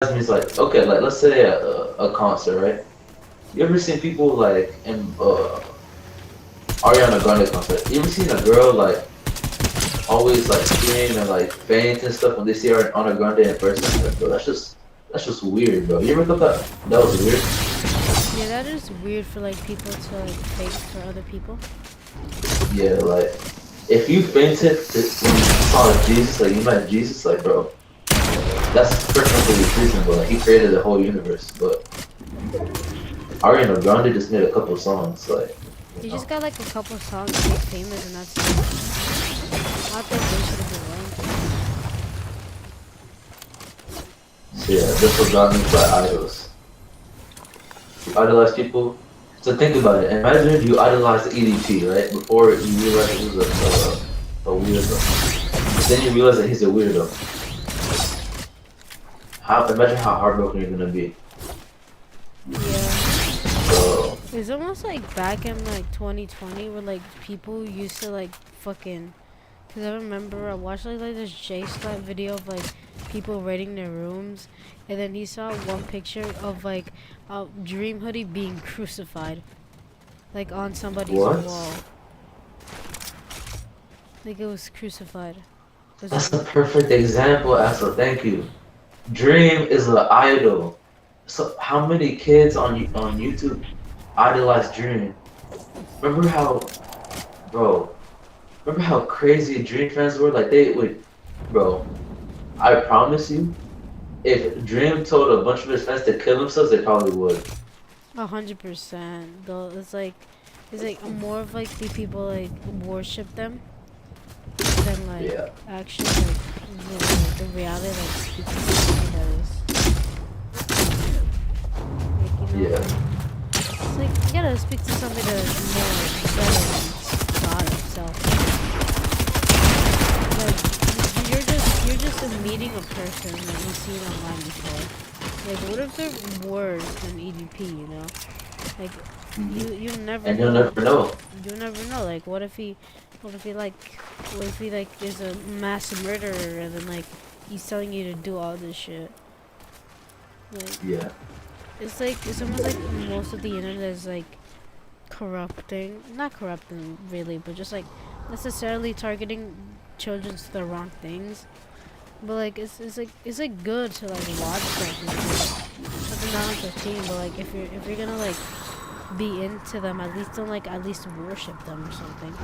me, like, okay, like let's say a concert, right? You ever seen people like in Ariana Grande concert? You ever seen a girl like always like scream and like faint and stuff when they see Ariana Grande in person? Like, bro, that's just weird, bro. You ever thought that was weird? Yeah, that is weird for like people to like fake for other people. Yeah, like if you fainted when you saw Jesus, like you met Jesus, like bro, that's perfectly reasonable. Like he created the whole universe, but Ariana Grande just made a couple songs, like you He know. just got like a couple songs made famous and that's it. I think they should have been ranked. So yeah, that's what God means by idols. You idolize people. So think about it. Imagine you idolized EDP, right? Before you realize he was a weirdo. But then you realize that he's a weirdo. Imagine how heartbroken you're gonna be. Yeah. So It's almost like back in like 2020 where like people used to like fucking. Cause I remember I watched like this J Slap video of like people raiding their rooms, and then he saw one picture of like a Dream Hoodie being crucified, like on somebody's what? wall. Like it was crucified. It was That's like the perfect example, Asa. Thank you. Dream is an idol. So how many kids on YouTube idolize Dream? Remember how, bro? Remember how crazy Dream fans were? Like they would, bro. I promise you, if Dream told a bunch of his fans to kill themselves, they probably would. 100%. Though it's like more of like the people like worship them than like Yeah, actually like the reality like people think that is. Like you know, yeah, it's like you gotta speak to somebody that's more better than God himself. Like you're just meeting a person that you've seen online before. Like what if they're worse than EDP? You know, like hmm you never and you'll know. never know. You never know. Like what if he like, what if he like is a mass murderer and then like he's telling you to do all this shit. Like Yeah, it's almost like most of the internet is like corrupting, not corrupting really, but just like necessarily targeting children to the wrong things. But like it's like good to like watch stuff and shit. Nothing not like 15, but like if you're gonna like be into them, at least don't like at least worship them or something.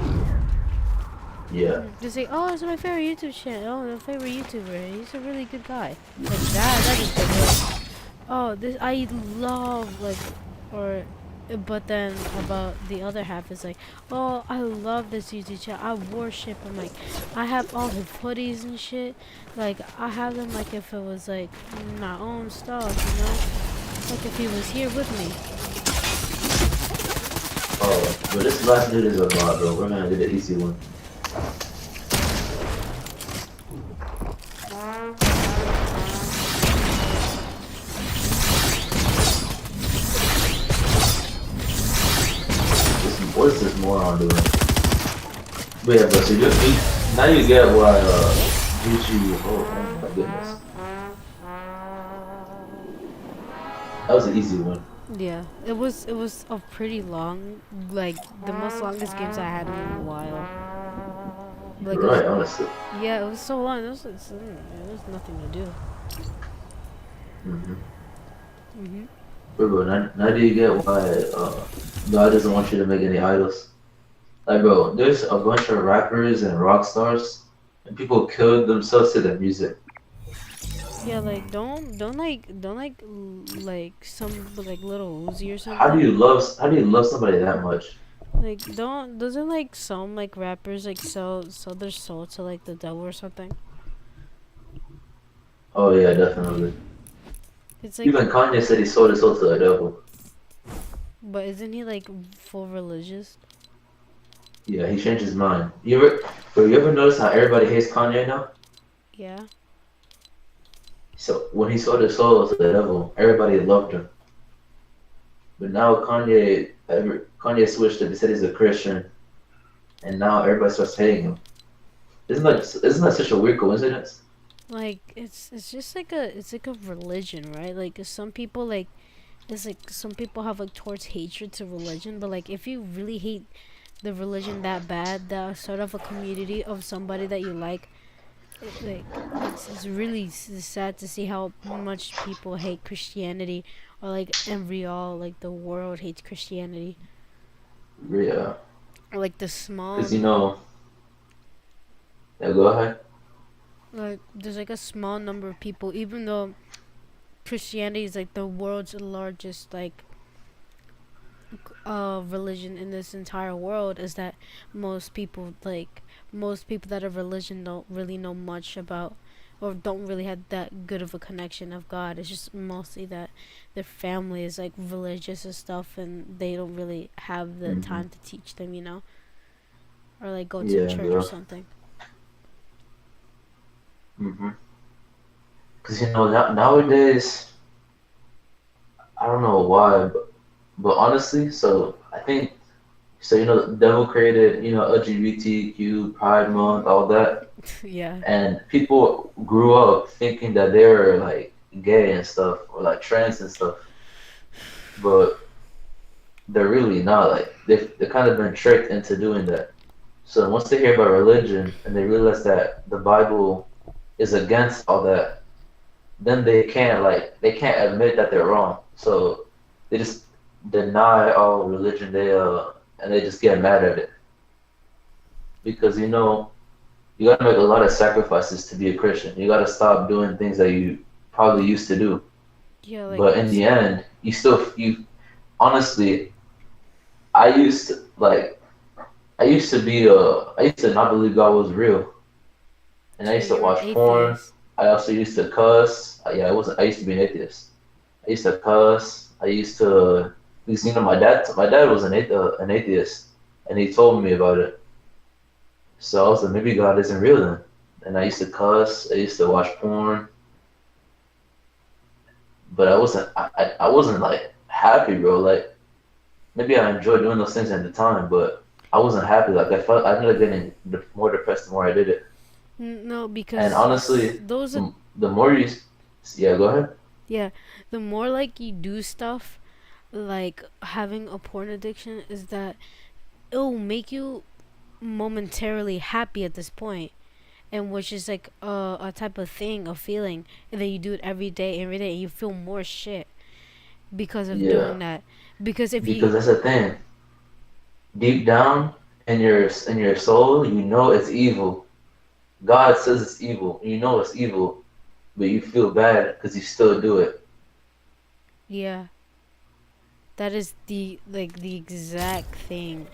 yeah. Just say, oh, it's my favorite YouTube channel. Oh, my favorite YouTuber. He's a really good guy. Like that is the good. Oh, this I love like, or, but then about the other half is like, oh, I love this YouTube channel. I worship him. Like, I have all his hoodies and shit. Like, I have them like if it was like my own stuff, you know, like if he was here with me. Oh, but this last dude is a bot, bro. We're gonna do the easy one. What is this moron doing? But yeah, bro. So now you get why Gucci. Oh my goodness, that was an easy one. Yeah, it was a pretty long, like the most longest games I had in a while. Like You're it was, right, honestly. yeah, it was so long. There was nothing to do. Mm-hmm. Mhm. Bro, now do you get why God doesn't want you to make any idols? Like, bro, there's a bunch of rappers and rock stars, and people killed themselves to their music. Yeah, like don't like like some like little Uzi or How do something. you love? How do you love somebody that much? Like don't doesn't like some like rappers like sell their soul to like the devil or something. Oh yeah, definitely. It's like, Even Kanye said he sold his soul to the devil. but isn't he like full religious? Yeah, he changed his mind. You ever notice how everybody hates Kanye now? Yeah. So when he sold his soul to the devil, everybody loved him. But now Kanye switched it. He said he's a Christian, and now everybody starts hating him. Isn't that such a weird coincidence? Like it's just like a religion, right? Like some people like it's like some people have like towards hatred to religion, but like if you really hate the religion that bad, that sort of a community of somebody that you like, like it's really sad to see how much people hate Christianity, or like every like the world hates Christianity, Yeah, or like the small because yeah, go ahead. like there's like a small number of people, even though Christianity is like the world's largest like religion in this entire world, is that most people that are religion don't really know much about, or don't really have that good of a connection of God. It's just mostly that their family is like religious and stuff, and they don't really have the Hmm. time to teach them, or like go to Yeah, church or bro. something. Hmm. Because nowadays, I don't know why, but honestly, so I think so. The devil created LGBTQ Pride Month, all that, Yeah. and people grew up thinking that they were like gay and stuff, or like trans and stuff, but they're really not. Like they kind of been tricked into doing that. So once they hear about religion and they realize that the Bible is against all that, then they can't admit that they're wrong. So they just deny all religion. And they just get mad at it because you got to make a lot of sacrifices to be a Christian. You got to stop doing things that you probably used to do. Yeah, like But in the end, you honestly, I used to like I used to not believe God was real, and I so used to you're an watch porn. atheist. I also used to cuss. Yeah, I was. I used to be an atheist. I used to cuss. I used to because my dad was an atheist, and he told me about it. So I was like, maybe God isn't real then. And I used to cuss. I used to watch porn, but I wasn't like happy, bro. Like maybe I enjoyed doing those things at the time, but I wasn't happy. Like I ended up getting more depressed the more I did it. No, And because honestly, those are, the more you, yeah, go ahead. yeah, the more like you do stuff, like having a porn addiction, is that it'll make you momentarily happy at this point, and which is like a type of thing, a feeling, and then you do it every day, and you feel more shit because of Yeah, doing that. Because if you, because that's the thing. Deep down in your soul, you know it's evil. God says it's evil. You know it's evil, but you feel bad because you still do it. yeah, that is the exact thing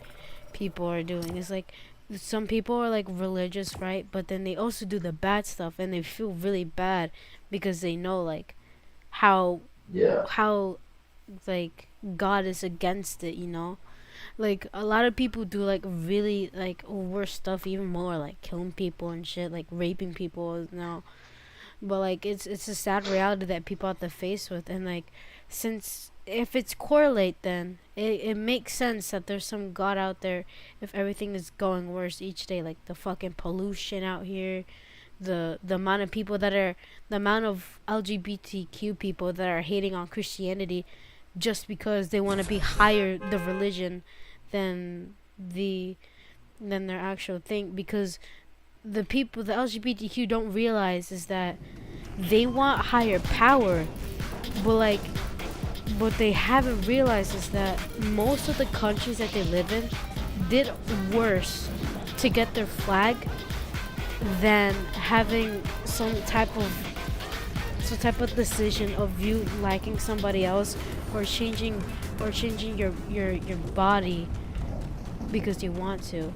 people are doing. It's like some people are like religious, right? But then they also do the bad stuff, and they feel really bad because they know like how Yeah, how like God is against it. Like a lot of people do like really like worse stuff, even more like killing people and shit, like raping people now. But like it's a sad reality that people have to face with, and like since if it's correlate, then it makes sense that there's some God out there if everything is going worse each day, like the fucking pollution out here, the amount of people that are the amount of LGBTQ people that are hating on Christianity just because they want to be higher the religion than the than their actual thing, because the LGBTQ don't realize is that they want higher power, but like what they haven't realized is that most of the countries that they live in did worse to get their flag than having some type of decision of you liking somebody else, or changing your body because you want to.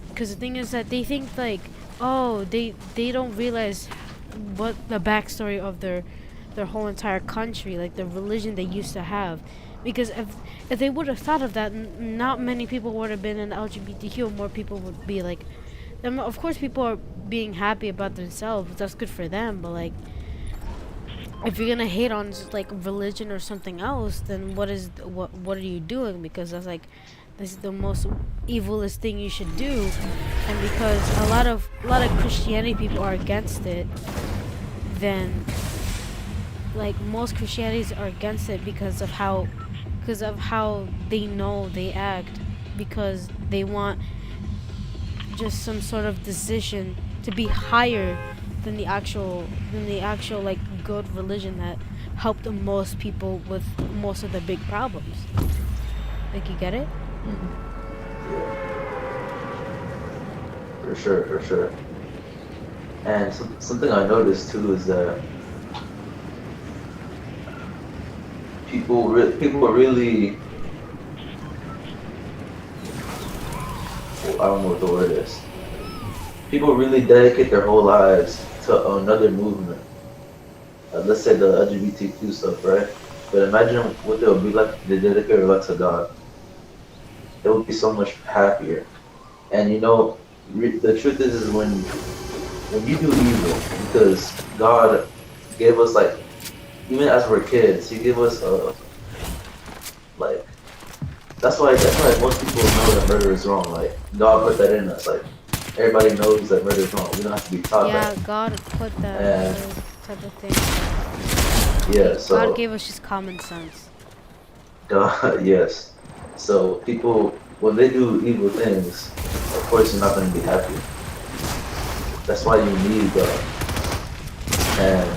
Because the thing is that they think like, oh, they don't realize what the backstory of their whole entire country, like the religion they used to have. Because if they would have thought of that, not many people would have been in LGBTQ. More people would be like, of course, people are being happy about themselves. That's good for them. But like, if you're gonna hate on just like religion or something else, then what are you doing? Because that's like, this is the most evilest thing you should do. And because a lot of Christianity people are against it, then like most Christianities are against it because of how they know they act, because they want just some sort of decision to be higher than the actual like good religion that helped most people with most of the big problems. Like, you get it? Yeah, for sure, for sure. And something I noticed too is that people really, well, I don't know what the word is. People really dedicate their whole lives to another movement. Let's say the LGBTQ stuff, right? But imagine what it would be like if they dedicate their life to God. They would be so much happier. And the truth is when you do evil, because God gave us like, even as we're kids, He gave us like, that's why most people know that murder is wrong. Like God put that in us. Like everybody knows that murder is wrong. We don't have to be taught Yeah, that. God put that And those type of things. yeah, God so gave us just common sense. yes. So people, when they do evil things, of course you're not going to be happy. That's why you need God. And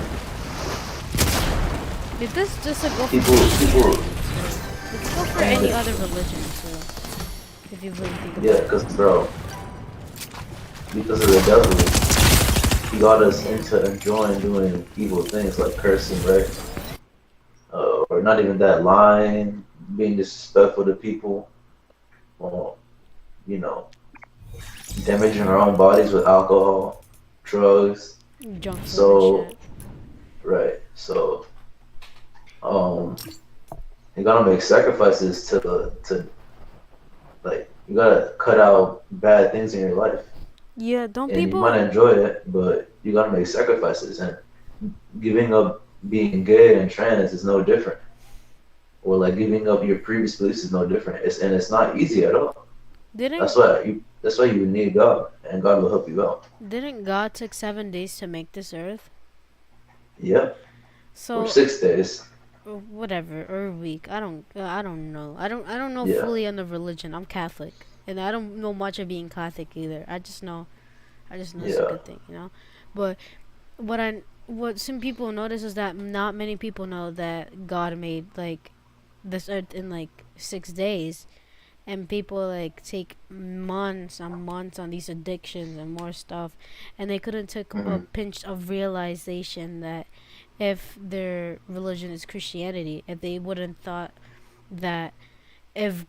It does just go for people, Christianity too. It could go for and any other religion too, if you really think yeah, about it. because bro, because of the devil, he got us into enjoying doing evil things like cursing, right? Or not even that, lying, being disrespectful to people, or you know, damaging our own bodies with alcohol, drugs. Junk food and So shit. right, so um, you gotta make sacrifices to like you gotta cut out bad things in your life, Yeah, don't and you might people enjoy it, but you gotta make sacrifices, and giving up being gay and trans is no different, or like giving up your previous beliefs is no different. It's not easy at all. didn't That's why you need God, and God will help you out. didn't God took 7 days to make this earth? Yep, or So 6 days. or whatever, or a week. I don't know. I don't know Yeah, fully on the religion. I'm Catholic, and I don't know much of being Catholic either. I just know it's a yeah. good thing, you know. But what some people notice is that not many people know that God made like this earth in like 6 days, and people like take months on these addictions and more stuff, and they couldn't take a Hmm. pinch of realization that if their religion is Christianity, if they wouldn't thought that if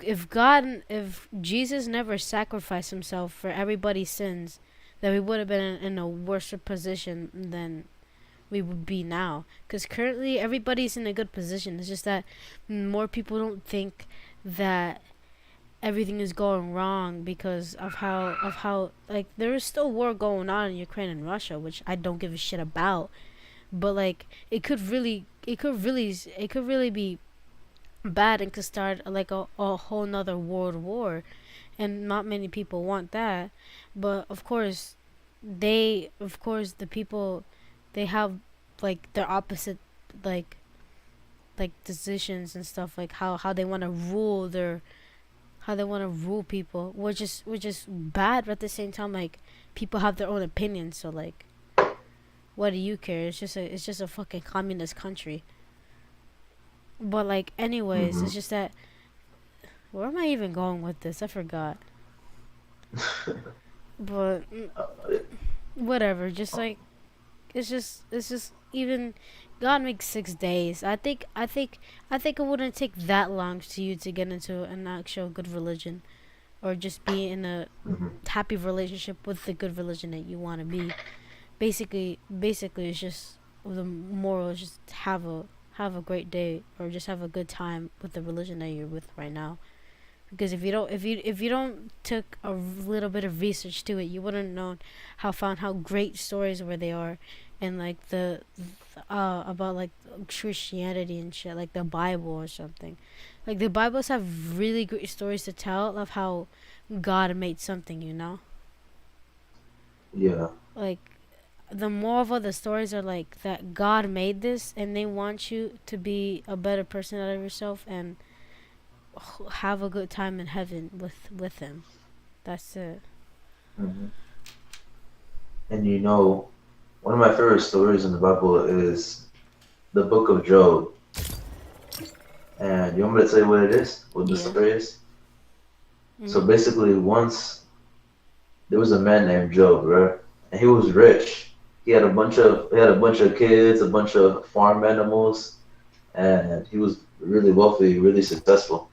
Jesus never sacrificed himself for everybody's sins, that we would have been in a worse position than we would be now. Because currently everybody's in a good position. It's just that more people don't think that everything is going wrong because of how like there is still war going on in Ukraine and Russia, which I don't give a shit about. But like it could really be bad and could start like a whole nother world war, and not many people want that. But of course the people, they have like their opposite like decisions and stuff, like how they want to rule their how they want to rule people, which is bad, but at the same time like people have their own opinions, so like what do you care? It's just a fucking communist country. But like anyways, Hmm. it's just that where am I even going with this? I forgot. But whatever, just like it's just even God makes 6 days. I think it wouldn't take that long to you to get into an actual good religion, or just be in a Hmm. happy relationship with the good religion that you want to be. Basically it's just the moral is just have a great day, or just have a good time with the religion that you're with right now. Because if you don't took a little bit of research to it, you wouldn't know how great stories where they are, and like the about like Christianity and shit, like the Bible or something. Like the Bibles have really great stories to tell of how God made something, you know. Yeah. Like the moral of the stories are like that God made this and they want you to be a better person out of yourself and have a good time in heaven with him. That's it. Hmm. And one of my favorite stories in the Bible is the book of Job. And you want me to tell you what it is? What the Yeah. story is? So Mhm. basically, once there was a man named Job, right? And he was rich. He had a bunch of kids, a bunch of farm animals, and he was really wealthy, really successful.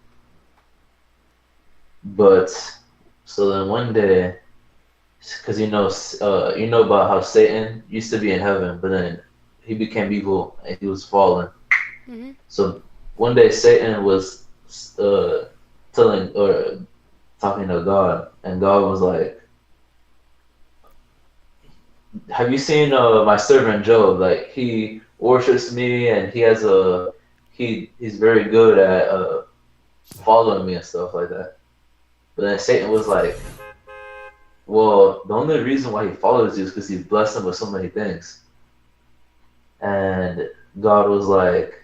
But so then one day, because you know about how Satan used to be in heaven, but then he became evil and he was fallen. Mhm. So one day Satan was telling or talking to God, and God was like, "Have you seen my servant Job? Like he worships me, and he's very good at following me and stuff like that." But then Satan was like, "Well, the only reason why he follows you is because you blessed him with so many things." And God was like,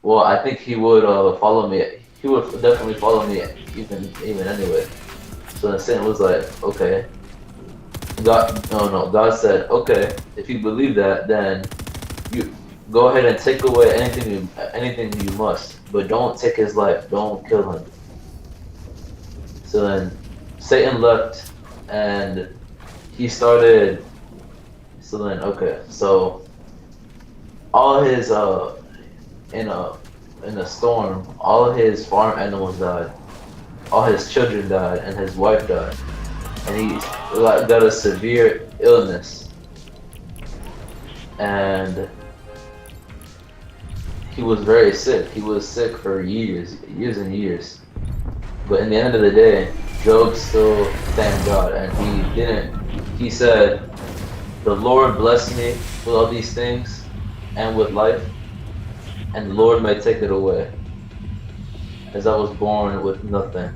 "Well, I think he would follow me. He would definitely follow me even anyway." So then Satan was like, "Okay." God, no, no. God said, "Okay, if you believe that, then you go ahead and take away anything you must, but don't take his life. Don't kill him." So then Satan left, and he started. So then, okay, so all his in a in a storm, all his farm animals died, all his children died, and his wife died, and he like got a severe illness, and he was very sick. He was sick for years and years. But in the end of the day, Job still thanked God, and he didn't. He said, "The Lord blessed me with all these things and with life, and the Lord may take it away, as I was born with nothing."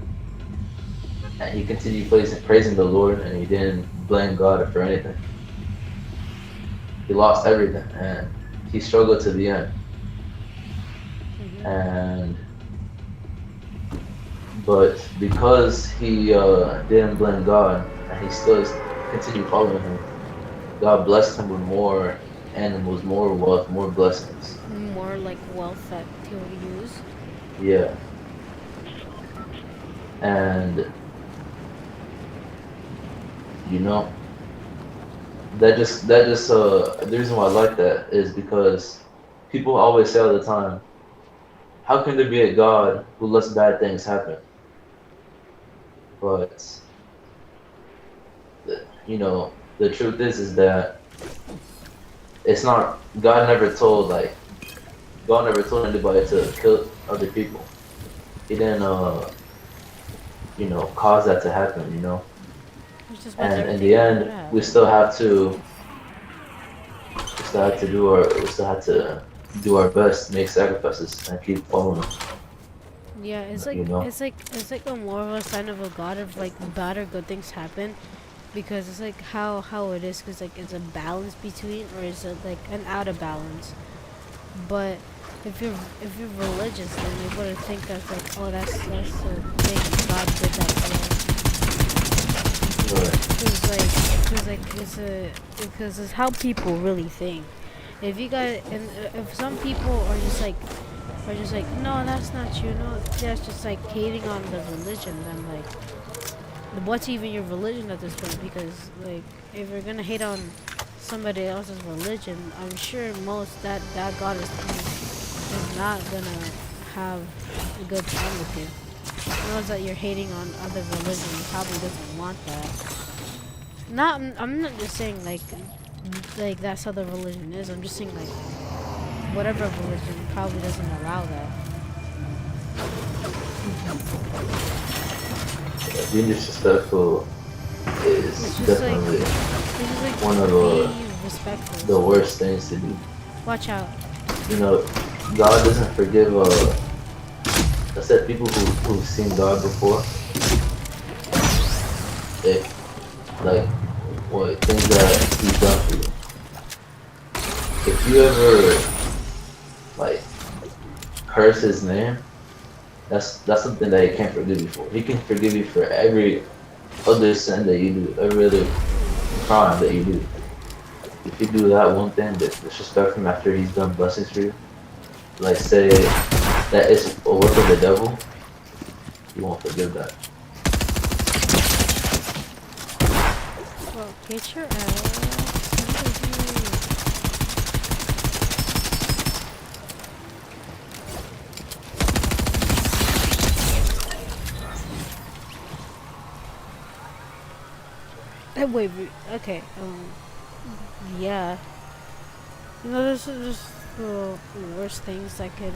And he continued praising the Lord, and he didn't blame God for anything. He lost everything, and he struggled to the end. Mhm. And but because he didn't blame God, and he still continued following him, God blessed him with more animals, more wealth, more blessings. More like wealth that he'll use. Yeah, and you know the reason why I like that is because people always say all the time, how can there be a God who lets bad things happen? But the truth is that it's not. God never told anybody to kill other people. He didn't cause that to happen. Which is what And they're in the thinking would end, happen. we still have to do our best, make sacrifices, and keep following him. Yeah, it's like You know. a more of a sign of a god if like bad or good things happen because it's like how it is because like it's a balance between or is it like an out of balance. But if you're religious, then you would think that's like oh that's a thing God did that Right. because it's how people really think. If you got and if some people are just like no that's not you no that's just like hating on the religion then like what's even your religion at this point because like if you're gonna hate on somebody else's religion I'm sure most that god is not gonna have a good time with you. Knows that you're hating on other religions probably doesn't want that. Not I'm not just saying like that's how the religion is. I'm just saying like whatever religion probably doesn't allow that. Yeah, being disrespectful is It's just like definitely it's just one of like be respectful. the So like worst things to do. watch out. You know, God doesn't forgive. I said people who've seen God before, if like what things that He's done for you. if you ever like curse his name, that's something that he can't forgive you for. He can forgive you for every other sin that you do, every other crime that you do. If you do that one thing that disrespect him after he's done blessings for you, like say that it's a work of the devil, you won't forgive that. Well, get your ass. Wait, okay, yeah. You know, this is just the worst things that could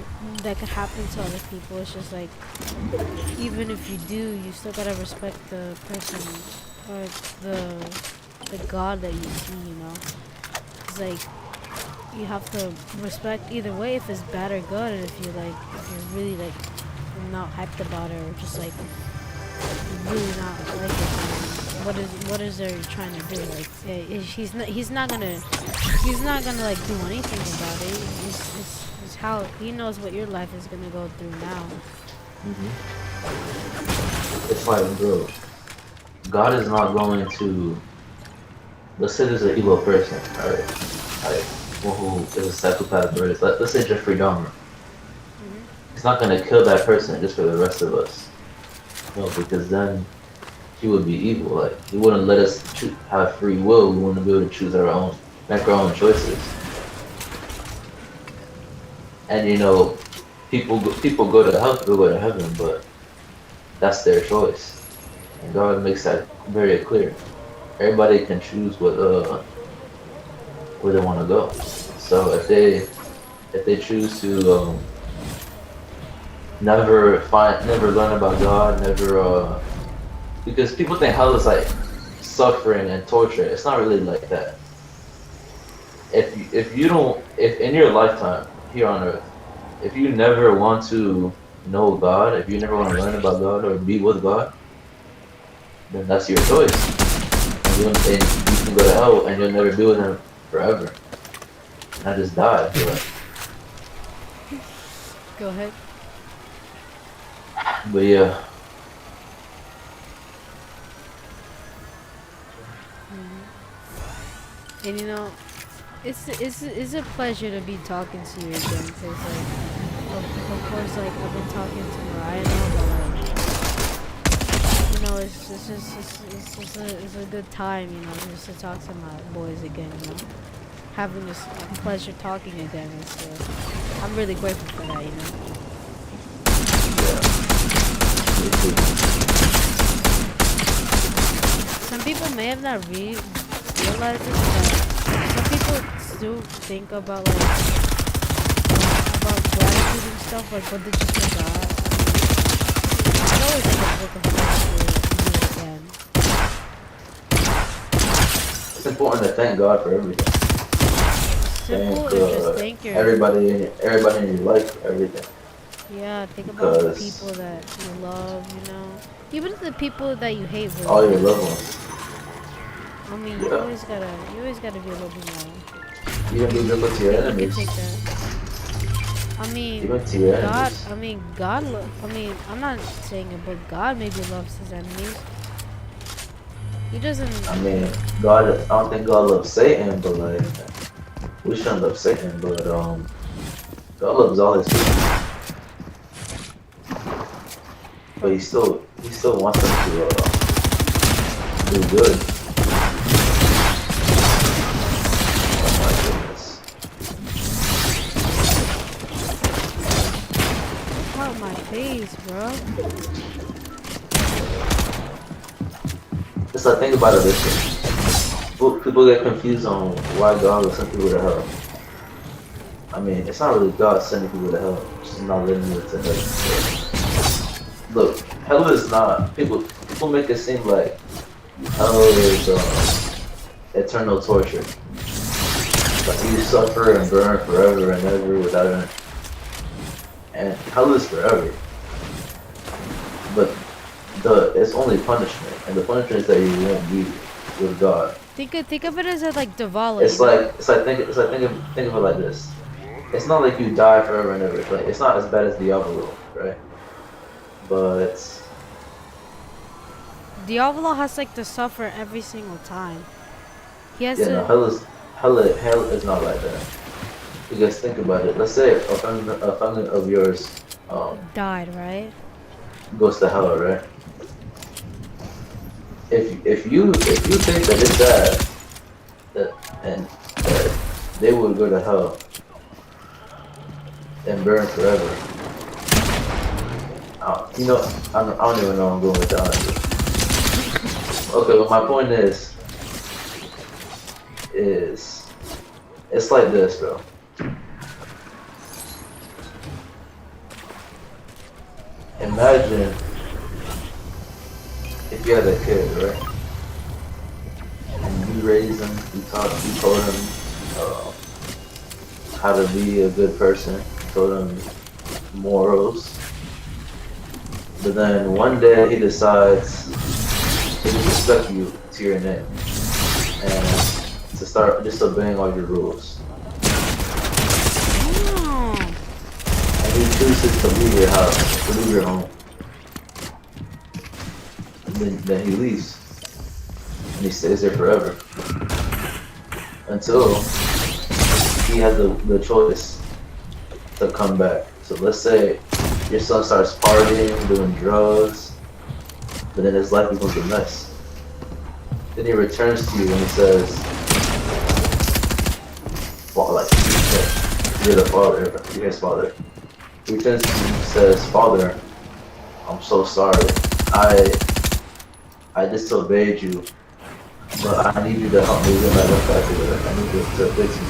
happen to other people. It's just like, even if you do, you still gotta respect the person or the God that you see. You know, it's like you have to respect either way if it's bad or good, and if you're really like not hyped about it or just like really not like it. What is there trying to do? Like he's not gonna like do anything about it. It's how he knows what your life is gonna go through now. It's like, bro, God is not going to. Let's say there's an evil person, right? Like one who is a psychopath, or let's say Jeffrey Dahmer. He's not gonna kill that person just for the rest of us. No, because then he would be evil. Like he wouldn't let us have free will. We wouldn't be able to choose our own, make our own choices. And you know, people go to hell, people go to heaven, but that's their choice. And God makes that very clear. Everybody can choose where they want to go. So if they choose to never learn about God, never because people think hell is like suffering and torture. It's not really like that. If in your lifetime here on earth, if you never want to know God, if you never want to learn about God or be with God, then that's your choice. And you can go to hell and you'll never be with Him forever. And I just died. Go ahead. But yeah. And you know, it's a pleasure to be talking to you again. Cause like, of course, like I've been talking to Mariah now, but like, you know, it's a good time, you know, just to talk to my boys again. You know, having this pleasure talking again. I'm really grateful for that. You know. Some people may have not realized this, but some people still think about gratitude and stuff, like what they just forgot. I always think of what the fuck again. It's important to thank God for everything. Simple Thank and just thank your everybody in your life for everything. yeah, think about the people that you love, you know. Even the people that you hate really. All your loved ones. I mean, you always gotta be a little bit more. You can be good to your You can enemies. take that. I mean, Even to your God. enemies. I mean, I'm not saying it, but God maybe loves His enemies. He doesn't. I mean, God. I don't think God loves Satan, but like, we shouldn't love Satan. But God loves all His people. But He still wants them to do good. Oh my goodness. Look out my face, bro. Just like think about it this way. People get confused on why God will send people to hell. I mean, it's not really God sending people to hell. It's just not letting you to hell. Look, hell is not. People make it seem like hell is eternal torture. Like you suffer and burn forever and ever without end. And hell is forever. But it's only punishment, and the punishment is that you won't be with God Think of it as a, like Davala, It's you know? like think of it like this. It's not like you die forever and ever. Like it's not as bad as Diablo, right? But Diavolo has like to suffer every single time. He has yeah, no, to hell is not like that. Because think about it. Let's say a family of yours died, right? goes to hell, right? If you think that it's sad that and that they would go to hell and burn forever, you know, I don't even know where I'm going with that. Honestly. Okay, but my point is it's like this, bro. Imagine if you had a kid, right? And you raised him, you told him how to be a good person, you told him morals, but then one day he decides to disrespect you to your name and to start disobeying all your rules. Oh, And he chooses to leave your house, to leave your home. And then he leaves. And he stays there forever. Until he has the choice to come back. So let's say your son starts partying, doing drugs, but then his life becomes a mess. Then he returns to you and he says, well, like, you're the father, you're his father. He returns to you and says, Father, I'm so sorry. I disobeyed you, but I need you to help me get my life back together. I need you to fix me.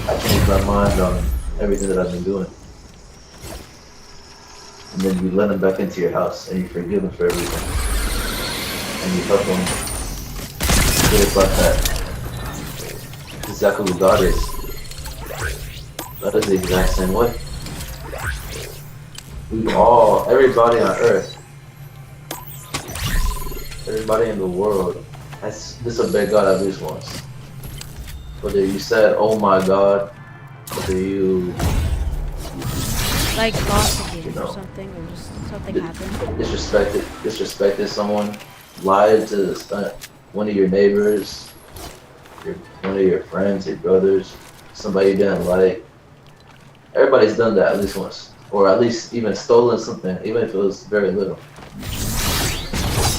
I changed my mind on everything that I've been doing. And then you let him back into your house and you forgive him for everything. And you help him get his life back. That's exactly what God is. God is the exact same way. Everybody on earth, everybody in the world has disobeyed God at least once. Whether you said, oh my God, whether you, like lost a game you or know, something, or just something happened. disrespected someone, lied to one of your neighbors, one of your friends, your brothers, somebody you didn't like. Everybody's done that at least once. Or at least even stolen something, even if it was very little.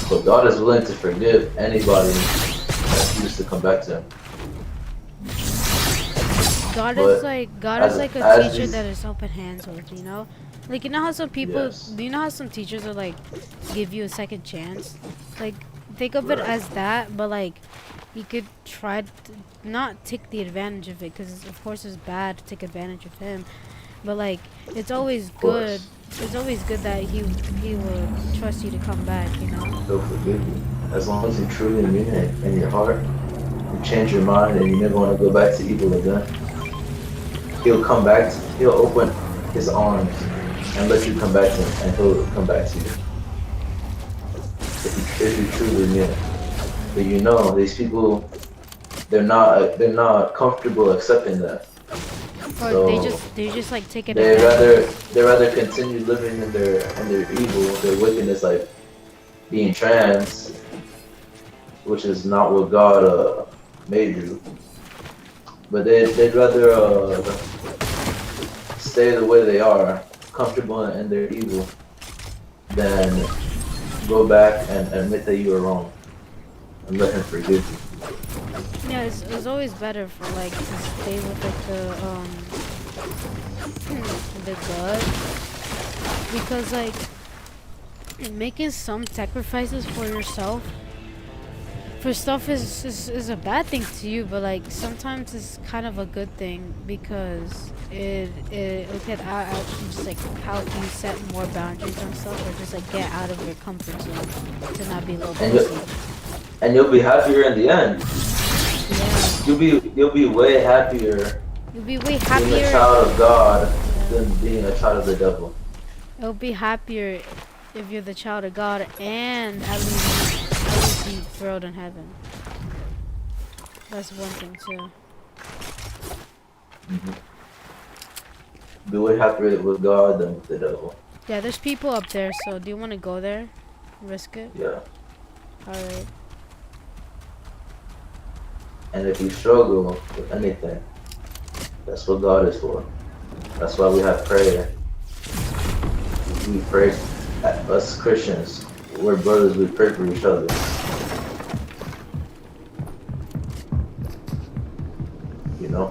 But God is willing to forgive anybody that chooses to come back to Him. But God is like a as teacher these, that is open hands with, you know? Like you know how some people yes, do you know how some teachers are like give you a second chance? Like think of it right, as that, but like you could try to not take the advantage of it because of course it's bad to take advantage of him. But like it's always of good. course, It's always good that he would trust you to come back, you know? He'll forgive you. As long as you truly mean it in your heart, you change your mind and you never want to go back to evil again. He'll open His arms and let you come back to Him, and He'll come back to you if you truly mean it. But you know, these people, they're not comfortable accepting that. Or So they just like take it they advantage. rather continue living in their evil, their wickedness, like being trans, which is not what God made you. But they'd rather stay the way they are, comfortable in their evil, than go back and admit that you were wrong and let Him forgive you. Yeah, it's always better for like to stay with like the God because like making some sacrifices for yourself for stuff is a bad thing to you, but like sometimes it's kind of a good thing because it could actually just like help you set more boundaries on stuff or just like get out of your comfort zone to not be low And pussy. you'll be happier in the end. Yeah, You'll be way happier you'll be way being a happier. child of God Yeah. than being a child of the devil. You'll be happier if you're the child of God and at least be thrilled in heaven. That's one thing too. Hmm. Be way happier with God than with the devil. Yeah, there's people up there, so do you want to go there? Risk it? Yeah. Alright. And if you struggle with anything, that's what God is for. That's why we have prayer. We pray. Us Christians, we're brothers. We pray for each other. You know,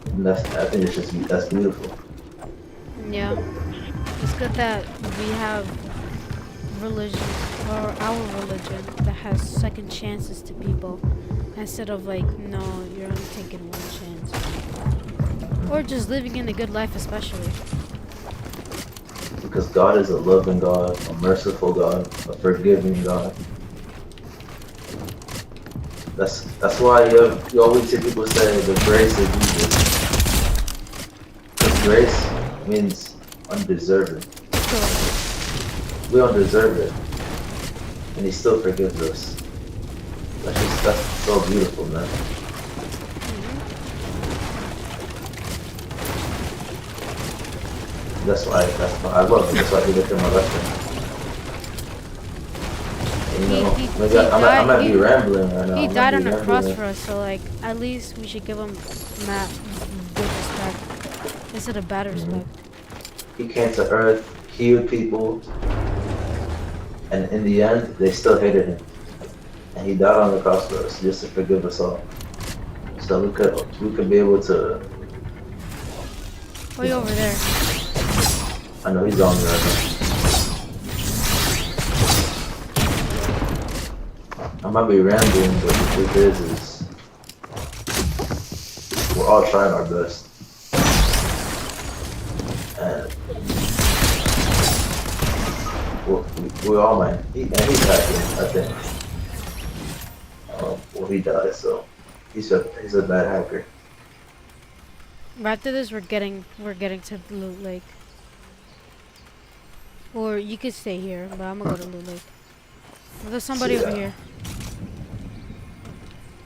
and I think that's beautiful. Yeah. It's good that we have religion, or our religion, that has second chances to people. Instead of like, no, you're only taking one chance. Or just living in a good life, especially. Because God is a loving God, a merciful God, a forgiving God. That's why you always hear people say the grace of Jesus. Because grace means undeserved. Correct. We don't deserve it, and He still forgives us. That's so beautiful, man. That's why I love it. That's why He looked at my left hand. You know, maybe I might be rambling right now. He died on a cross for us, so like at least we should give him good respect instead of bad respect. He came to earth, healed people, and in the end, they still hated Him. And He died on the cross for us, just to forgive us all, so we could be able to. Way over there. I know He's on me right now. I might be rambling, but the truth is we're all trying our best. And we all might. He's happy, I think. Well, he died, so he's a bad hacker. After this, we're getting to Loot Lake. Or you could stay here, but I'm gonna go to Loot Lake. Well, there's somebody over here.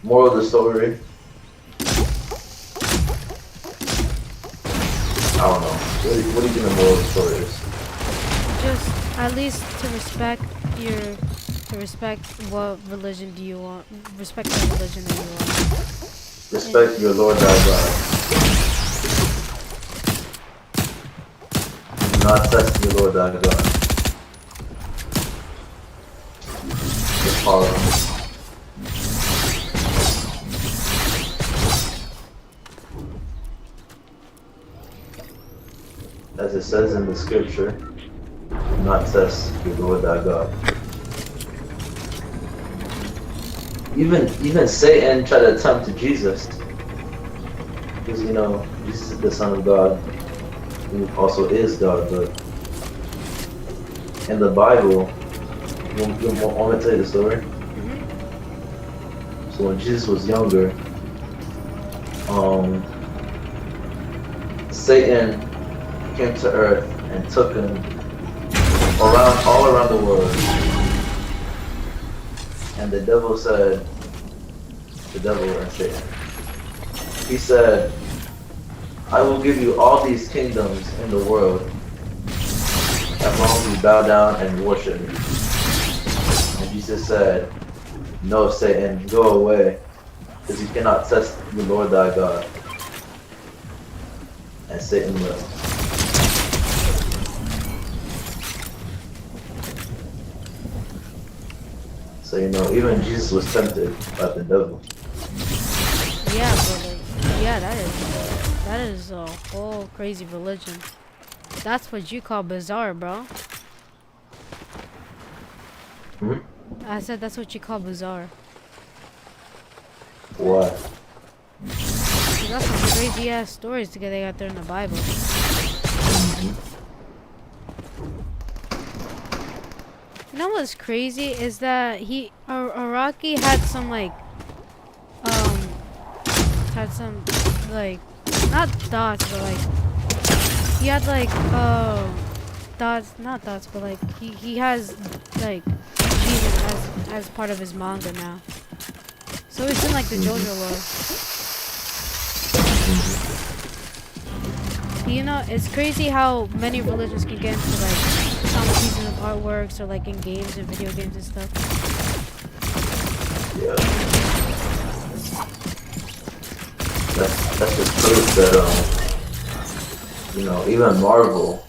Moral of the story. I don't know. What do you think the moral of the story is? Just at least to respect what religion do you want. Respect the religion that you want. Respect your Lord thy God. Do not test your Lord thy God. Just follow him. As it says in the scripture, do not test your Lord thy God. Even Satan tried to tempt Jesus, because Jesus is the Son of God, who also is God. But in the Bible, you want me to tell you the story? So when Jesus was younger, Satan came to earth and took him all around the world. And the devil said, the devil and Satan, he said, I will give you all these kingdoms in the world as long as you bow down and worship me. And Jesus said, no, Satan, go away, because you cannot test the Lord thy God. And Satan left. So even Jesus was tempted by the devil. Yeah, but like, yeah, that is a whole crazy religion. That's what you call bizarre, bro. I said that's what you call bizarre. Why? You got some crazy ass stories to get they got there in the Bible. You know what's crazy is that Araki had some not dots, but he had thoughts, not thoughts, but like he has like Jesus as part of his manga now. So it's in like the Hmm. JoJo lore. You know, it's crazy how many religions can get into like some pieces of artworks or like in games and video games and stuff. Yeah, that's just proof that even Marvel.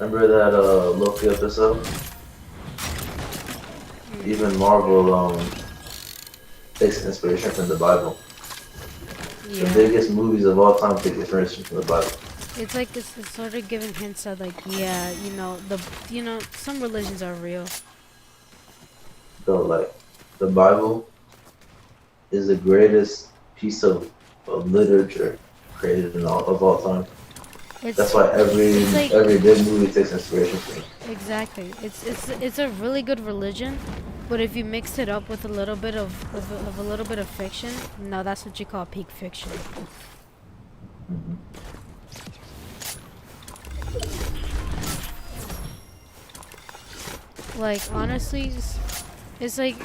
Remember that Loki episode? Even Marvel takes inspiration from the Bible. The Yeah. biggest movies of all time take inspiration from the Bible. It's like it's sort of giving hints that like yeah, some religions are real. So like the Bible is the greatest piece of literature created of all time. That's It's why every it's like every big movie takes inspiration from it. exactly. It's a really good religion, but if you mix it up with a little bit of a little bit of fiction, now that's what you call peak fiction. Hmm. Like honestly, it's like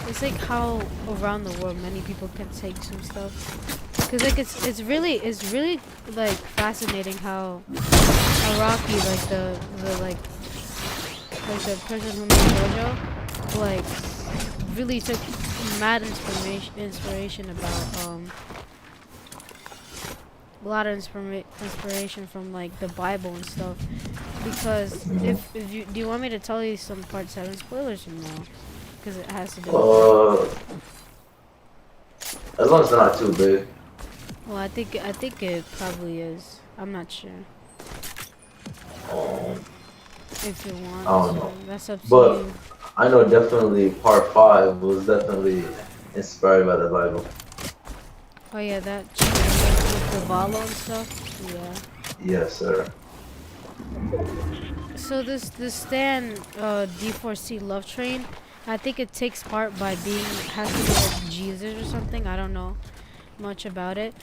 how around the world many people can take some stuff. Cause like it's really like fascinating how Rocky like the person who made JoJo like really took mad inspiration about a lot of inspiration from like the Bible and stuff. Because Hmm. if you do you want me to tell you some part 7 spoilers or no? Because it has to do with that. Uh, as long as it's not too big. Well, I think it probably is. I'm not sure. Um, If you I want don't know, to, that's up to but you. I know definitely part five was definitely inspired by the Bible. Oh yeah, that with the Valo and stuff. Yeah. Yes, sir. So this Stan D4C Love Train, I think it takes part by being has to do with Jesus or something. I don't know much about it,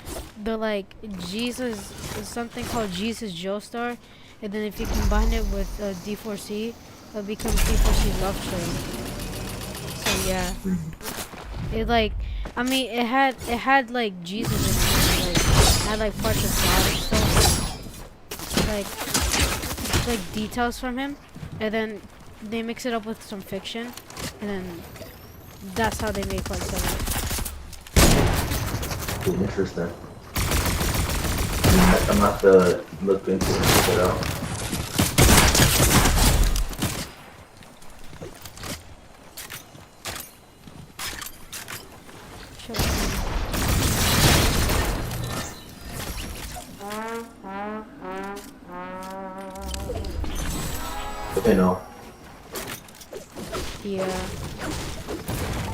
but like Jesus is something called Jesus Joestar, and then if you combine it with D4C, it becomes D4C Love Train. So yeah, it like I mean it had like Jesus in it, like it had like parts of God and stuff, like details from him, and then they mix it up with some fiction, and then that's how they made part 7. Pretty interesting. I'm gonna have to look into it and check it out. Sure. You know, Yeah.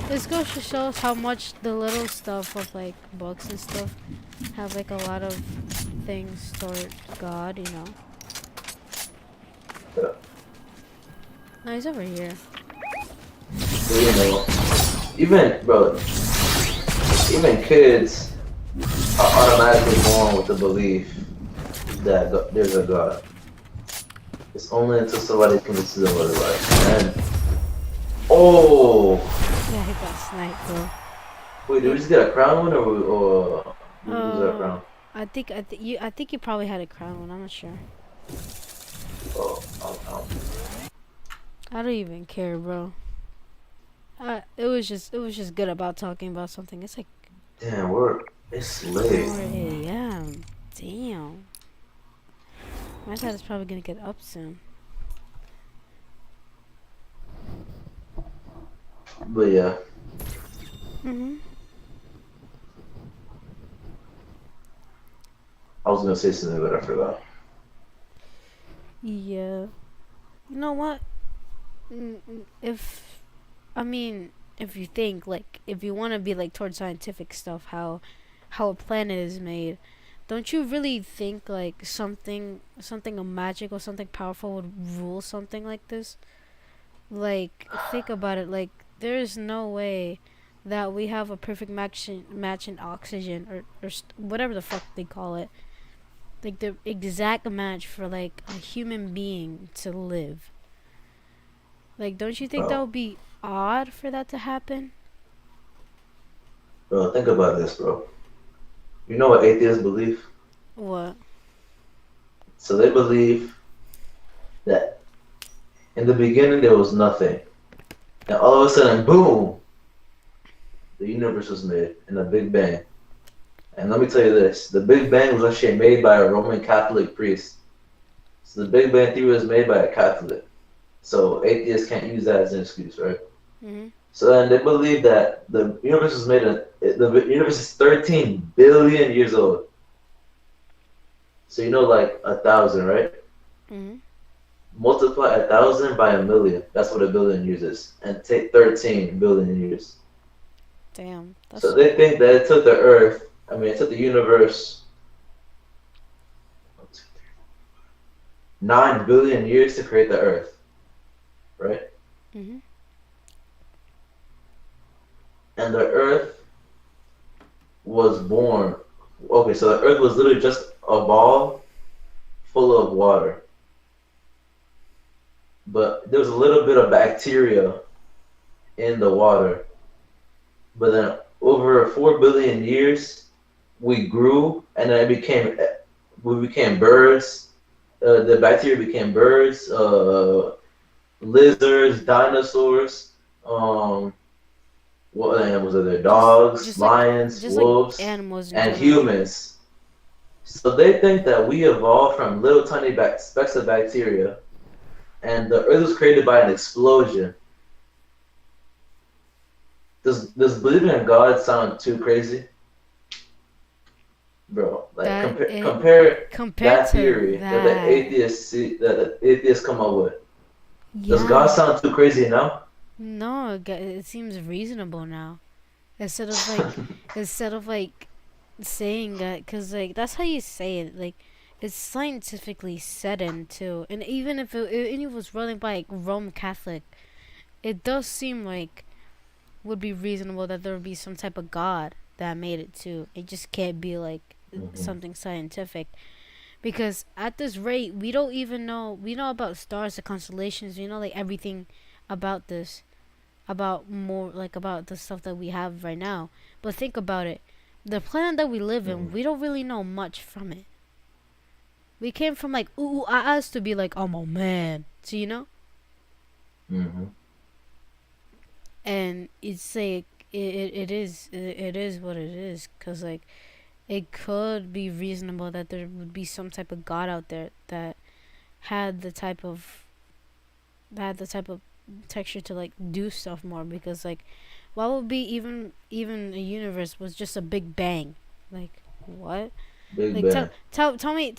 This goes to show us how much the little stuff of like books and stuff have like a lot of things toward God, you know. yeah. No, he's over here. But, even bro, even kids are automatically born with the belief that there's a God. It's only until somebody commits to them with life. And oh, Yeah, he got sniped, bro. wait, did we He, just get a crown one or we lose our uh, crown? I think you probably had a crown one. I'm not sure. Oh. I don't even care, bro. It was just good about talking about something. It's like Damn, it's late. 4 a.m. Damn. My dad is probably gonna get up soon. But yeah, Mhm. I was gonna say something, but I forgot. Yeah. You know what? If I mean, if you think like if you want to be like towards scientific stuff, how a planet is made, don't you really think like something magic or something powerful would rule something like this? Like think about it. Like there is no way that we have a perfect match in oxygen or whatever the fuck they call it. like the exact match for like a human being to live. Like, don't you think that Bro, would be odd for that to happen? bro, think about this, bro. You know what atheists believe? What? So they believe that in the beginning there was nothing, and all of a sudden, boom, the universe was made in a Big Bang. And let me tell you this: the Big Bang was actually made by a Roman Catholic priest. So the Big Bang theory was made by a Catholic. So atheists can't use that as an excuse, right? Mhm. So then they believe that the universe was made in the universe is 13 billion years old. So you know, like 1,000, right? Mhm. Multiply 1,000 by a million. That's what a billion years is, and take 13 billion years. Damn, that's So so they think long. that it took the Earth. I mean, it took the universe 9 billion years to create the Earth, right? Mhm. And the Earth was born. Okay, so the Earth was literally just a ball full of water, but there was a little bit of bacteria in the water. But then over 4 billion years, we grew, and then we became birds. The bacteria became birds, lizards, dinosaurs. What animals are there? Just Dogs, just like lions, just like wolves, animals in and general. humans. So they think that we evolved from little tiny specks of bacteria, and the Earth was created by an explosion. Does believing in God sound too crazy, bro? Like That it compare compared that to theory that that. the atheists come up with. Does God Yeah. sound too crazy now? No, it seems reasonable now. Instead of like instead of like saying that, cuz like that's how you say it. Like, it's scientifically set in too. And even if it was running by like Roman Catholic, it does seem like would be reasonable that there would be some type of god that made it too. It just can't be like Hmm. something scientific, because at this rate we don't even know. We know about stars, the constellations, we know like everything about this, about more like about the stuff that we have right now. But think about it. The planet that we live in, we don't really know much from it. We came from like ooh ahs to be like, oh my man. So Hmm. and it's like it is what it is, cuz like it could be reasonable that there would be some type of god out there that had the type of had the type of texture to like do stuff more, because like what would be even a universe was just a big bang, like what, Big like Bang. tell me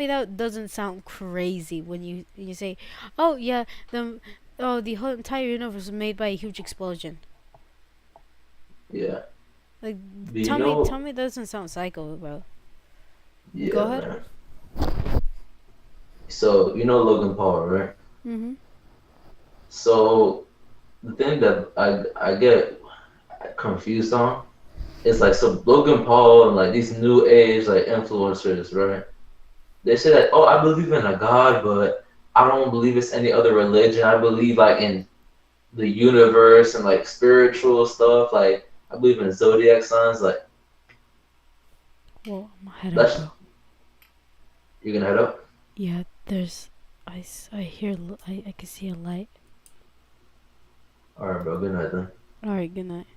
that doesn't sound crazy when you say, oh yeah, the whole entire universe was made by a huge explosion. Yeah. Like, Do you know? tell me that doesn't sound psycho, bro. Go Yeah, ahead. man. So you know Logan Paul, right? Mhm. So the thing that I get confused on is like, so Logan Paul and like these new age like influencers, right? They say that, oh, I believe in a God, but I don't believe it's any other religion. I believe like in the universe and like spiritual stuff. Like I believe in zodiac signs. Like Well, I'm gonna head out, that's bro. you're gonna head up. Yeah, there's I hear I can see a light. All right, bro. Good night then. All right, good night.